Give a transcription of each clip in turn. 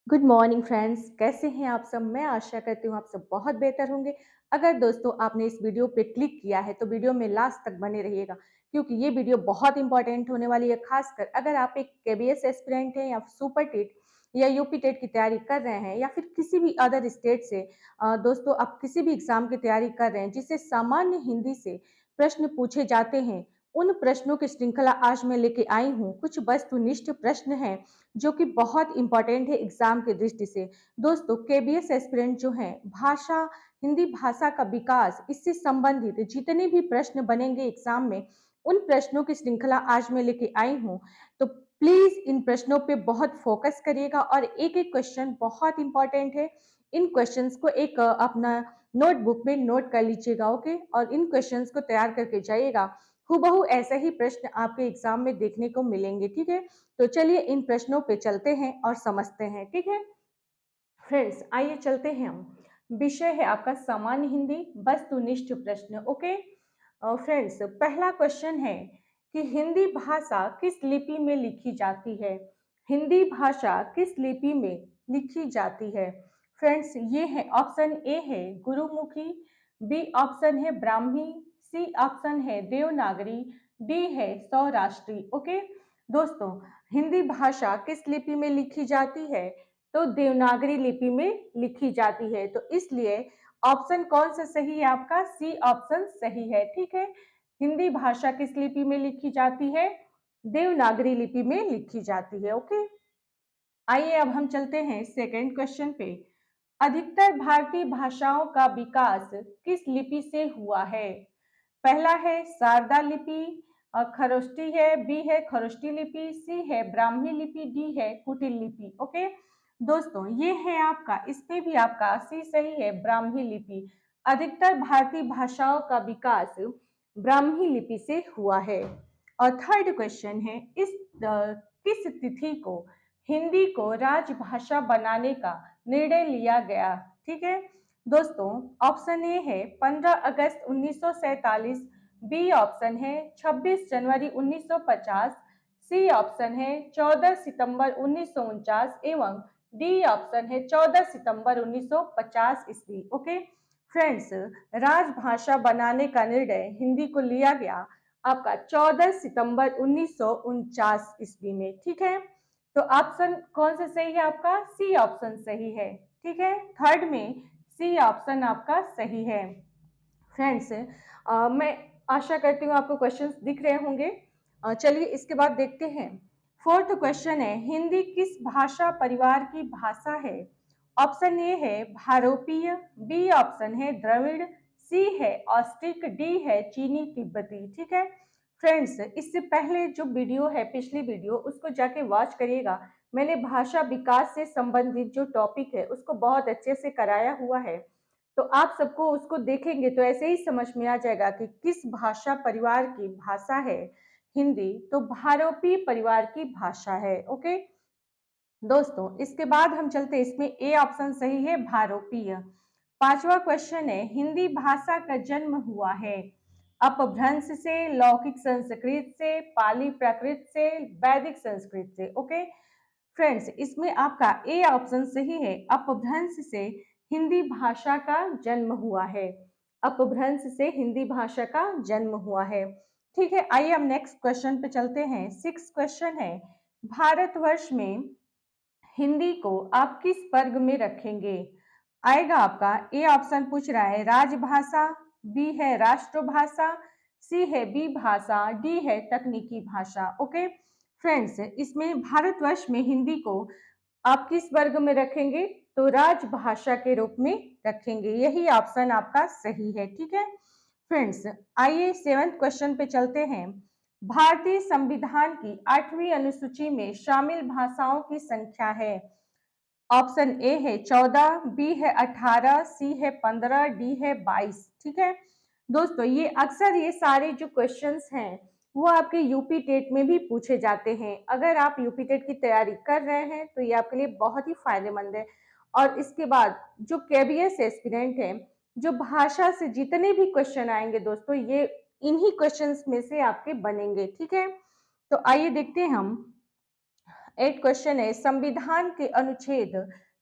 Good morning friends, कैसे हैं आप सब? मैं आशा करती हूँ आप सब बहुत बेहतर होंगे। अगर दोस्तों आपने इस वीडियो पे क्लिक किया है तो वीडियो में लास्ट तक बने रहिएगा, क्योंकि ये वीडियो बहुत इंपॉर्टेंट होने वाली है। खासकर अगर आप एक केबीएस एस्पिरेंट हैं या सुपर टेट या यूपी टेट की तैयारी कर रहे हैं या फिर किसी भी अदर स्टेट से दोस्तों आप किसी भी एग्जाम की तैयारी कर रहे हैं जिससे सामान्य हिंदी से प्रश्न पूछे जाते हैं। उन प्रश्नों की श्रृंखला आज मैं लेके आई हूँ। कुछ वस्तुनिष्ठ प्रश्न हैं जो कि बहुत इंपॉर्टेंट है एग्जाम की दृष्टि से। दोस्तों केबीएस एस्पिरेंट जो हैं भाषा, हिंदी भाषा का विकास, इससे संबंधित जितने भी प्रश्न बनेंगे एग्जाम में, उन प्रश्नों की श्रृंखला आज मैं लेके आई हूँ। तो प्लीज इन प्रश्नों पे बहुत फोकस करिएगा और एक एक क्वेश्चन बहुत इंपॉर्टेंट है। इन क्वेश्चंस को एक अपना नोटबुक में नोट कर लीजिएगा, ओके? और इन क्वेश्चंस को तैयार करके जाइएगा। हूबहू ऐसा ही प्रश्न आपके एग्जाम में देखने को मिलेंगे, ठीक है? तो चलिए इन प्रश्नों पे चलते हैं और समझते हैं, ठीक है? फ्रेंड्स आइए चलते हैं हम। विषय है आपका सामान्य हिंदी वस्तुनिष्ठ प्रश्न, ओके? फ्रेंड्स पहला क्वेश्चन है कि हिंदी भाषा किस लिपि में लिखी जाती है? हिंदी भाषा किस लिपि में लिखी जाती है? फ्रेंड्स ये है, ऑप्शन ए है गुरुमुखी, बी ऑप्शन है ब्राह्मी, सी ऑप्शन है देवनागरी, डी है सौराष्ट्री, ओके? दोस्तों हिंदी भाषा किस लिपि में लिखी जाती है? तो देवनागरी लिपि में लिखी जाती है। तो इसलिए ऑप्शन कौन सा सही है आपका? सी ऑप्शन सही है, ठीक है? हिंदी भाषा किस लिपि में लिखी जाती है? देवनागरी लिपि में लिखी जाती है, ओके? आइए अब हम चलते हैं सेकंड क्वेश्चन पे। अधिकतर भारतीय भाषाओं का विकास किस लिपि से हुआ है? पहला है शारदा लिपि, खरोष्टी है, बी है खरोष्टी लिपि, सी है ब्राह्मी लिपि, डी है कुटिल लिपि, ओके? दोस्तों ये है आपका, इसमें भी आपका सी सही है, ब्राह्मी लिपि। अधिकतर भारतीय भाषाओं का विकास ब्राह्मी लिपि से हुआ है। और थर्ड क्वेश्चन है, किस तिथि को हिंदी को राजभाषा बनाने का निर्णय लिया गया? ठीक है दोस्तों, ऑप्शन ए है 15 अगस्त 1947, बी ऑप्शन है 26 जनवरी 1950, सी ऑप्शन है 14 सितंबर 1949 एवं डी ऑप्शन है 14 सितंबर 1950 ईस्वी, ओके? फ्रेंड्स राजभाषा बनाने का निर्णय हिंदी को लिया गया आपका 14 सितंबर 1949 ईस्वी में, ठीक है? तो ऑप्शन कौन सा सही है आपका? सी ऑप्शन सही है, ठीक है? थर्ड में सी ऑप्शन आपका सही है। फ्रेंड्स मैं आशा करती हूँ आपको क्वेश्चंस दिख रहे होंगे। चलिए इसके बाद देखते हैं। फोर्थ क्वेश्चन है, हिंदी किस भाषा परिवार की भाषा है? ऑप्शन ए है भारोपीय, बी ऑप्शन है द्रविड़, सी है ऑस्ट्रिक, डी है चीनी तिब्बती, ठीक है? फ्रेंड्स इससे पहले जो वीडियो है, पिछली वीडियो, उसको जाके वॉच करिएगा। मैंने भाषा विकास से संबंधित जो टॉपिक है उसको बहुत अच्छे से कराया हुआ है। तो आप सबको उसको देखेंगे तो ऐसे ही समझ में आ जाएगा कि किस भाषा परिवार की भाषा है हिंदी। तो भारोपी परिवार की भाषा है, ओके? दोस्तों इसके बाद हम चलते, इसमें ए ऑप्शन सही है, भारोपीय। पांचवा क्वेश्चन है, हिंदी भाषा का जन्म हुआ है अपभ्रंश से, लौकिक संस्कृत से, पाली प्राकृत से, वैदिक संस्कृत से, ओके? फ्रेंड्स इसमें आपका ए ऑप्शन सही है, अपभ्रंश से हिंदी भाषा का जन्म हुआ है। अपभ्रंश से हिंदी भाषा का जन्म हुआ है, ठीक है? आइए हम नेक्स्ट क्वेश्चन पे चलते हैं। सिक्स क्वेश्चन है, भारतवर्ष में हिंदी को आप किस वर्ग में रखेंगे? आएगा आपका, ए ऑप्शन पूछ रहा है राजभाषा, बी है राष्ट्रभाषा, सी है बी भाषा, डी है तकनीकी भाषा, ओके? फ्रेंड्स इसमें भारतवर्ष में हिंदी को आप किस वर्ग में रखेंगे? तो राजभाषा के रूप में रखेंगे, यही ऑप्शन आपका सही है, ठीक है? फ्रेंड्स आइए सेवेंथ क्वेश्चन पे चलते हैं। भारतीय संविधान की 8वीं अनुसूची में शामिल भाषाओं की संख्या है। ऑप्शन ए है 14, बी है 18, सी है 15, डी है 22, ठीक है? दोस्तों ये अक्सर ये सारे जो क्वेश्चंस हैं वो आपके यूपी टेट में भी पूछे जाते हैं। अगर आप यूपी टेट की तैयारी कर रहे हैं तो ये आपके लिए बहुत ही फायदेमंद है। और इसके बाद जो केबीएस एस्पिरेंट है, जो भाषा से जितने भी क्वेश्चन आएंगे दोस्तों, ये इन्हीं क्वेश्चंस में से आपके बनेंगे, ठीक है? तो आइए देखते हैं हम 8 क्वेश्चन है, संविधान के अनुच्छेद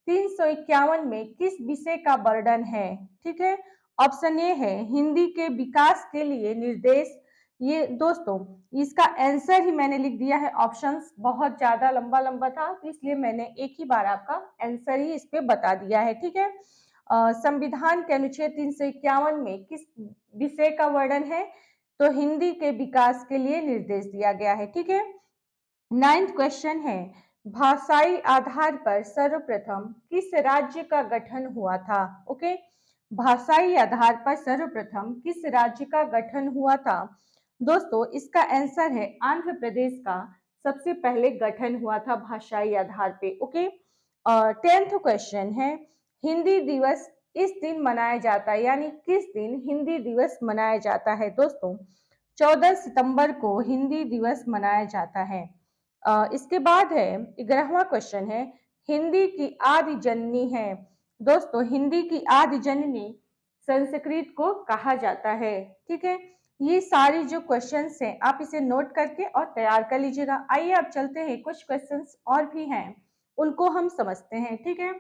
351 में किस विषय का वर्णन है? ठीक है, ऑप्शन ए है हिंदी के विकास के लिए निर्देश। ये दोस्तों इसका आंसर ही मैंने लिख दिया है, ऑप्शंस बहुत ज्यादा लंबा लंबा था तो इसलिए मैंने एक ही बार आपका आंसर ही इस पे बता दिया है। ठीक है, संविधान के अनुच्छेद 351 में किस विषय का वर्णन है? तो हिंदी के विकास के लिए निर्देश दिया गया है। ठीक है, 9th क्वेश्चन है, भाषाई आधार पर सर्वप्रथम किस राज्य का गठन हुआ था? ओके, भाषाई आधार पर सर्वप्रथम किस राज्य का गठन हुआ था? दोस्तों इसका आंसर है आंध्र प्रदेश का सबसे पहले गठन हुआ था भाषाई आधार पे। ओके, 10th क्वेश्चन है, हिंदी दिवस इस दिन मनाया जाता है, यानी किस दिन हिंदी दिवस मनाया जाता है? दोस्तों 14 सितंबर को हिंदी दिवस मनाया जाता है। इसके बाद है 11वां क्वेश्चन है, हिंदी की आदि जननी है। दोस्तों हिंदी की आदि जननी संस्कृत को कहा जाता है। ठीक है, ये सारी जो क्वेश्चंस हैं आप इसे नोट करके और तैयार कर लीजिएगा। आइए अब चलते हैं, कुछ क्वेश्चंस और भी हैं उनको हम समझते हैं। ठीक है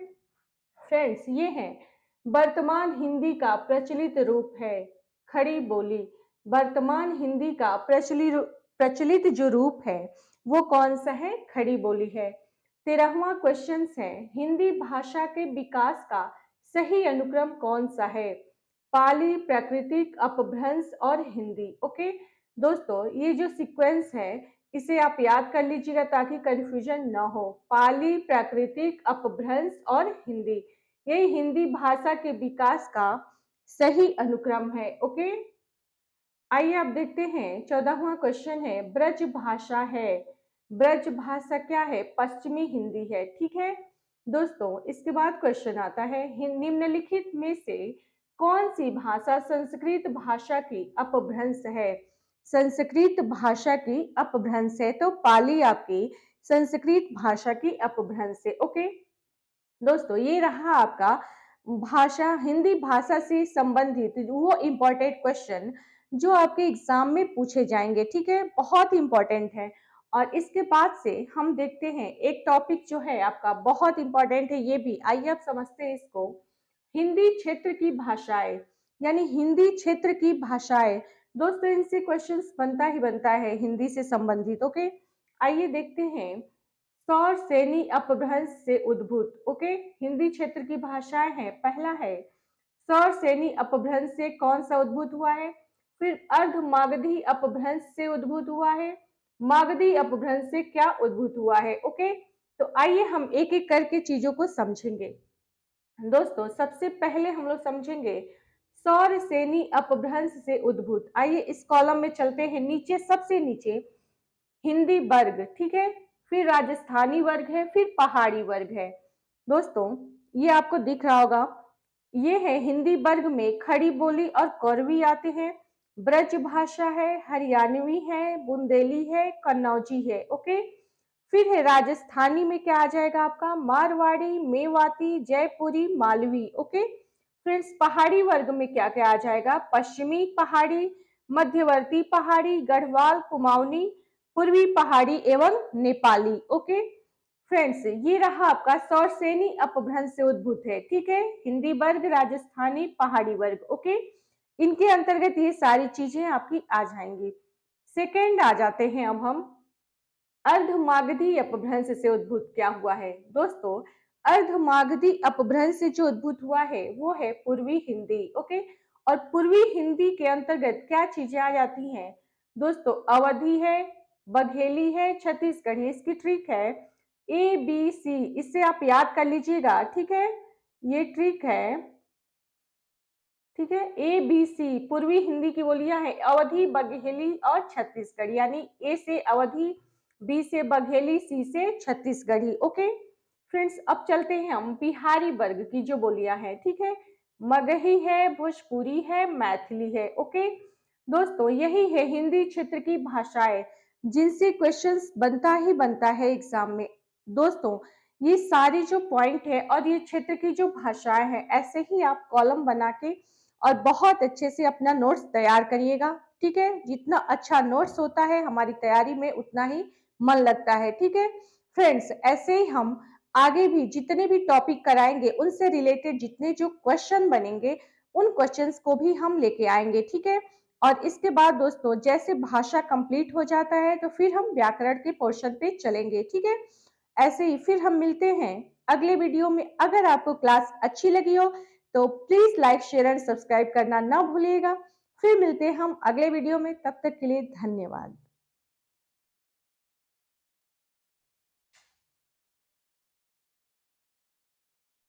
फ्रेंड्स, ये है वर्तमान हिंदी का प्रचलित रूप है खड़ी बोली। वर्तमान हिंदी का प्रचलित जो रूप है वो कौन सा है? खड़ी बोली है। 13वां क्वेश्चन है, हिंदी भाषा के विकास का सही अनुक्रम कौन सा है? पाली, प्राकृतिक, अपभ्रंश और हिंदी। ओके दोस्तों, ये जो सीक्वेंस है इसे आप याद कर लीजिएगा ताकि कंफ्यूजन न हो। पाली, प्राकृतिक, अपभ्रंश और हिंदी, यही हिंदी भाषा के विकास का सही अनुक्रम है। ओके, आइए आप देखते हैं 14वां क्वेश्चन है, ब्रज भाषा है। ब्रज भाषा क्या है? पश्चिमी हिंदी है। ठीक है दोस्तों, इसके बाद क्वेश्चन आता है, निम्नलिखित में से कौन सी भाषा संस्कृत भाषा की अपभ्रंश है? संस्कृत भाषा की अपभ्रंश है, तो पाली आपकी संस्कृत भाषा की अपभ्रंश है। ओके दोस्तों, ये रहा आपका भाषा, हिंदी भाषा से संबंधित वो इम्पोर्टेंट क्वेश्चन जो आपके एग्जाम में पूछे जाएंगे। ठीक है, बहुत इंपॉर्टेंट है। और इसके बाद से हम देखते हैं एक टॉपिक जो है आपका बहुत इंपॉर्टेंट है, ये भी आइए आप समझते हैं इसको। हिंदी क्षेत्र की भाषाएं, यानी हिंदी क्षेत्र की भाषाएं। दोस्तों इनसे क्वेश्चंस बनता ही बनता है हिंदी से संबंधित। ओके, आइए देखते हैं, सौर सैनी अपभ्रंश से उद्भूत। ओके, हिंदी क्षेत्र की भाषाएं हैं। पहला है सौर सैनी अपभ्रंश से कौन सा उद्भूत हुआ है? फिर अर्ध मागधी अपभ्रंश से उद्भूत हुआ है। मागधी अपभ्रंश से क्या उद्भूत हुआ है? ओके, तो आइए हम एक एक करके चीजों को समझेंगे। दोस्तों सबसे पहले हम लोग समझेंगे सौर सैनी अपभ्रंश से उद्भूत। आइए इस कॉलम में चलते हैं, नीचे सबसे नीचे हिंदी वर्ग, ठीक है, फिर राजस्थानी वर्ग है, फिर पहाड़ी वर्ग है। दोस्तों ये आपको दिख रहा होगा, ये है हिंदी वर्ग में खड़ी बोली और कौरवी आते हैं, ब्रज भाषा है, हरियाणवी है, बुंदेली है, कन्नौजी है। ओके, फिर है राजस्थानी में क्या आ जाएगा आपका? मारवाड़ी, मेवाती, जयपुरी, मालवी। ओके फ्रेंड्स, पहाड़ी वर्ग में क्या क्या आ जाएगा? पश्चिमी पहाड़ी, मध्यवर्ती पहाड़ी, गढ़वाल, कुमाऊनी, पूर्वी पहाड़ी एवं नेपाली। ओके फ्रेंड्स, ये रहा आपका सौर सैनी अपभ्रंश से उद्भूत है। ठीक है, हिंदी वर्ग, राजस्थानी, पहाड़ी वर्ग। ओके, इनके अंतर्गत ये सारी चीजें आपकी आ जाएंगी। सेकेंड आ जाते हैं अब हम, अर्धमागधी अपभ्रंश से उद्भूत क्या हुआ है? दोस्तों अर्धमागधी अपभ्रंश से जो उद्भूत हुआ है वो है पूर्वी हिंदी। ओके, और पूर्वी हिंदी के अंतर्गत क्या चीजें आ जाती हैं? दोस्तों अवधी है, बघेली है, छत्तीसगढ़ी। इसकी ट्रिक है ABC, इससे आप याद कर लीजिएगा। ठीक है, ये ट्रिक है। ठीक है, ABC पूर्वी हिंदी की बोलियां है, अवधी, बघेली और छत्तीसगढ़ी, यानी A से अवधी, B से बघेली, C से छत्तीसगढ़ी। ओके फ्रेंड्स, अब चलते हैं हम बिहारी वर्ग की जो बोलियां हैं। ठीक है, मगही है, भोजपुरी है, मैथिली है। ओके दोस्तों, यही है हिंदी क्षेत्र की भाषाएं जिनसे क्वेश्चंस बनता ही बनता है एग्जाम में। दोस्तों ये सारी जो पॉइंट है और ये क्षेत्र की जो भाषाएं हैं, ऐसे ही आप कॉलम बना के और बहुत अच्छे से अपना नोट्स तैयार करिएगा। ठीक है, जितना अच्छा नोट्स होता है हमारी तैयारी में उतना ही मन लगता है। ठीक है फ्रेंड्स, ऐसे ही हम आगे भी जितने भी टॉपिक कराएंगे उनसे रिलेटेड जितने जो क्वेश्चन बनेंगे उन क्वेश्चंस को भी हम लेके आएंगे, ठीक है। और इसके बाद दोस्तों जैसे भाषा कंप्लीट हो जाता है तो फिर हम व्याकरण के पोर्शन पे चलेंगे, ठीक है। ऐसे ही फिर हम मिलते हैं अगले वीडियो में। अगर आपको क्लास अच्छी लगी हो तो please like share and subscribe करना ना भूलिएगा। फिर मिलते हैं हम अगले वीडियो में, तब तक के लिए धन्यवाद।